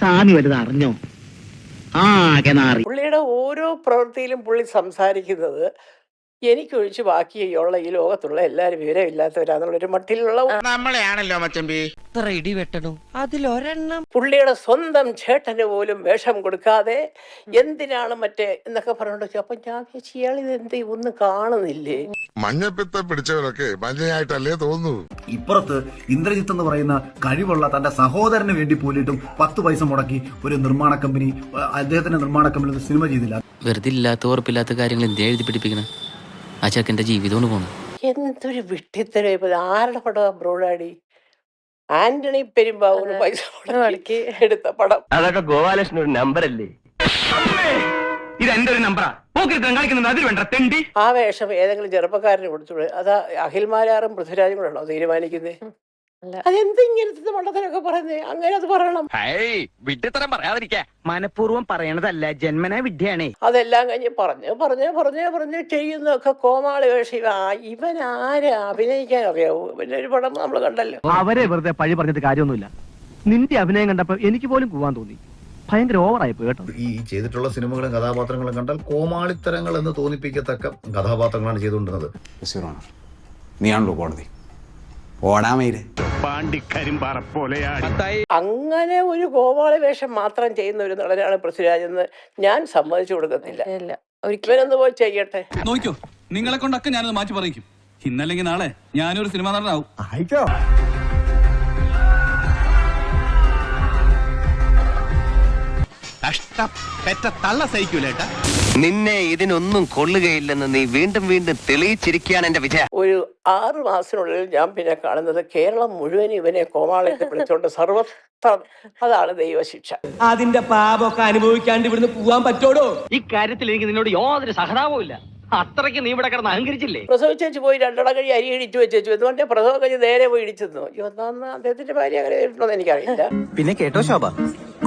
സ്വാമി വലുത് അറിഞ്ഞോ? ആകെ നാറി. പുള്ളിയുടെ ഓരോ പ്രവൃത്തിയിലും പുള്ളി സംസാരിക്കുന്നത് എനിക്കൊഴിച്ച് ബാക്കിയുള്ള ഈ ലോകത്തുള്ള എല്ലാവരും വിവരമില്ലാത്തവരാന്നുള്ളൊരു മട്ടിലുള്ള നമ്മളെയാണല്ലോ മച്ചമ്പി. ഇത്ര ഇടി വെട്ടണു അതിലൊരെണ്ണം. പുള്ളിയുടെ സ്വന്തം ചേട്ടന് പോലും വേഷം കൊടുക്കാതെ എന്തിനാണ് മറ്റേ എന്നൊക്കെ പറഞ്ഞോണ്ട് അപ്പൊ ഞാൻ ഇയാൾ ഇതെന്ത് ഒന്നും കാണുന്നില്ലേ? മഞ്ഞപ്പിത്തം പിടിച്ചവരൊക്കെ മഞ്ഞയായിട്ടല്ലേ തോന്നുന്നു. ഇപ്പുറത്ത് ഇന്ദ്രജിത്ത് എന്ന് പറയുന്ന കഴിവുള്ള തന്റെ സഹോദരന് വേണ്ടി പോലിട്ടും 10 പൈസ മുടക്കി ഒരു നിർമ്മാണ കമ്പനി, അദ്ദേഹത്തിന്റെ നിർമ്മാണ കമ്പനി സിനിമ ചെയ്തില്ല. വെറുതെ ഇല്ലാത്ത ഉറപ്പില്ലാത്ത കാര്യങ്ങൾ എന്തിനാ എഴുതി പിടിപ്പിക്കണം? ആ ചെക്കൻ്റെ ജീവിതമാണ് പോണു. എന്തൊരു വിട്ടിത്തരം! ഇപ്പൊ ആരുടെ പടം ബ്രോഡാടി? ആന്റണി പെരുമ്പാവൂർ പൈസ മുടക്കി എടുത്ത പടം. അതൊക്കെ ഗോപാലകൃഷ്ണൻ ഒരു നമ്പറല്ലേ? ഇത് എന്റെ ഒരു നമ്പറാ. കാണിക്കുന്നത് അതിൽ വേണ്ട തെണ്ടി. ആ വേഷം ഏതെങ്കിലും ചെറുപ്പക്കാരന് കൊടുത്തു. അതാ അഖിൽമാരാറും പൃഥ്വിരാജും കൂടെ ആണോ തീരുമാനിക്കുന്നത്? അതെന്ത് ഇങ്ങനത്തെ മണ്ടത്തിനൊക്കെ പറയുന്നേ? അങ്ങനെ അത് പറയണം. വിഡ്ഢിത്തരം പറയാതിരിക്കാ. മനഃപൂർവ്വം പറയണതല്ല, ജന്മനാ വിദ്യയാണേ. അതെല്ലാം കഴിഞ്ഞ് പറഞ്ഞ് ചെയ്യുന്നതൊക്കെ കോമാളി വേഷം. ഇവൻ ആരാ അഭിനയിക്കാൻ അറിയാവൂ? പിന്നെ ഒരു പടം നമ്മൾ കണ്ടല്ലോ. അവരെ വെറുതെ പഴി പറഞ്ഞിട്ട് കാര്യമൊന്നുമില്ല. നിന്റെ അഭിനയം കണ്ടപ്പോ എനിക്ക് പോലും പോവാൻ തോന്നി. ഭയങ്കര ഓവറായി പോയി കേട്ടോ. ഈ ചെയ്തിട്ടുള്ള സിനിമകളും കഥാപാത്രങ്ങളും കണ്ടാൽ കോമാളിത്തരങ്ങൾ എന്ന് തോന്നിപ്പിക്കത്തക്ക കഥാപാത്രങ്ങളാണ് ചെയ്തുകൊണ്ടിരുന്നത്. നീയാണല്ലോ കോടതി ഓടാമയില് അങ്ങനെ ഒരു കോമാളി വേഷം മാത്രം ചെയ്യുന്ന ഒരു നടനാണ് പൃഥ്വിരാജ് എന്ന് ഞാൻ സമ്മതിച്ചു കൊടുക്കത്തില്ല. ഇവനൊന്ന് പോയി ചെയ്യട്ടെ. നോക്കിയോ, നിങ്ങളെ കൊണ്ടൊക്കെ ഞാനത് മാറ്റി പറയിക്കും. ഇന്നല്ലെങ്കിൽ നാളെ ഞാനൊരു സിനിമ നടനാവും. നിന്നെ ഇതിനൊന്നും കൊള്ളുകയില്ലെന്ന് നീ വീണ്ടും വീണ്ടും തെളിയിച്ചിരിക്കുകയാണ് എന്റെ വിജയ. ഒരു 6 മാസത്തിനുള്ളിൽ ഞാൻ പിന്നെ കാണുന്നത് കേരളം മുഴുവൻ ഇവനെ കോമാളത്തെ വിളിച്ചോണ്ട് സർവത്ര. അതാണ് ദൈവശിക്ഷ. അതിന്റെ പാപമൊക്കെ അനുഭവിക്കാണ്ട് ഇവിടുന്ന് പോവാൻ പറ്റോടോ? ഈ കാര്യത്തിൽ എനിക്ക് നിന്നോട് യാതൊരു സഹതാപവും ഇല്ല. അത്രയ്ക്ക് നീ ഇവിടെ കിടന്ന് അഹങ്കരിച്ചില്ലേ? പ്രസവിച്ചു പോയി 2 കഴി അരി ഇടിച്ചു വെച്ചു. എന്തുകൊണ്ട് പ്രസവം കഴിഞ്ഞ് നേരെ പോയി ഇടിച്ചെന്നു? അദ്ദേഹത്തിന്റെ ഭാര്യ അങ്ങനെ ഇടണമെന്ന് എനിക്കറിയില്ല. പിന്നെ കേട്ടോ ശോഭ,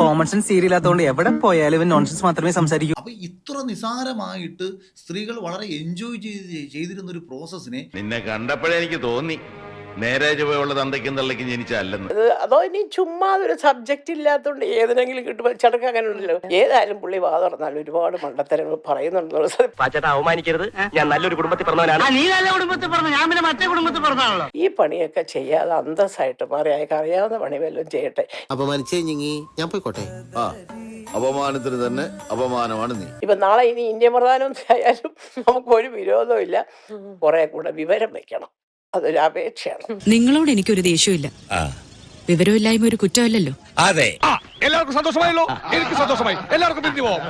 കോമൺ സെൻസ് സീരിയലാത്തോണ്ട് എവിടെ പോയാലും നോൺസെൻസ് മാത്രമേ സംസാരിക്കൂ. അപ്പൊ ഇത്ര നിസാരമായിട്ട് സ്ത്രീകൾ വളരെ എൻജോയ് ചെയ്തിരുന്ന ഒരു പ്രോസസ്സിനെ നിന്നെ കണ്ടപ്പോഴേ എനിക്ക് തോന്നി നേരെ ചുവയുള്ള തന്തയ്ക്കും തള്ളയ്ക്കും ജനിച്ചല്ലെന്ന്. അതോ ഇനി ചുമ്മാ ഒരു സബ്ജക്റ്റ് ഇല്ലാത്തതുകൊണ്ട് ഏതിനെങ്കിലും കിട്ടുമ്പോൾ ചടക്ക് അങ്ങനെ ഉണ്ടല്ലോ. ഏതായാലും പുള്ളി വാതുറന്നാലും ഒരുപാട് മണ്ടത്തരങ്ങൾ പറയുന്നുണ്ടെന്നുള്ളത് അവമാനിക്കരുത്. ഞാൻ നല്ലൊരു കുടുംബത്തിൽ പറഞ്ഞവനാണ്. നീ നല്ല കുടുംബത്തിൽ പറഞ്ഞു, ഞാൻ പിന്നെ മറ്റേ കുടുംബത്തിൽ പറഞ്ഞാണല്ലോ. ഈ പണിയൊക്കെ ചെയ്യാതെ അന്തസ്സായിട്ട് മാറി അയാൾക്ക് അറിയാവുന്ന പണി വല്ലതും ചെയ്യട്ടെ. ഞാൻ പോയിക്കോട്ടെ. അപമാനത്തിന് തന്നെ അപമാനമാണ് നീ. ഇപ്പൊ നാളെ ഇനി ഇന്ത്യ പ്രധാനമന്ത്രി ആയാലും നമുക്ക് ഒരു വിരോധവും ഇല്ല. കുറെ കൂടെ വിവരം വെക്കണം. അതൊരു അപേക്ഷയാണ്. നിങ്ങളോട് എനിക്കൊരു ദേഷ്യമില്ല. വിവരമില്ലായ്മ ഒരു കുറ്റമല്ലല്ലോ. അതെ, എല്ലാവർക്കും സന്തോഷമായല്ലോ. എനിക്ക് സന്തോഷമായി. എല്ലാവർക്കും പിരിഞ്ഞു പോവാം.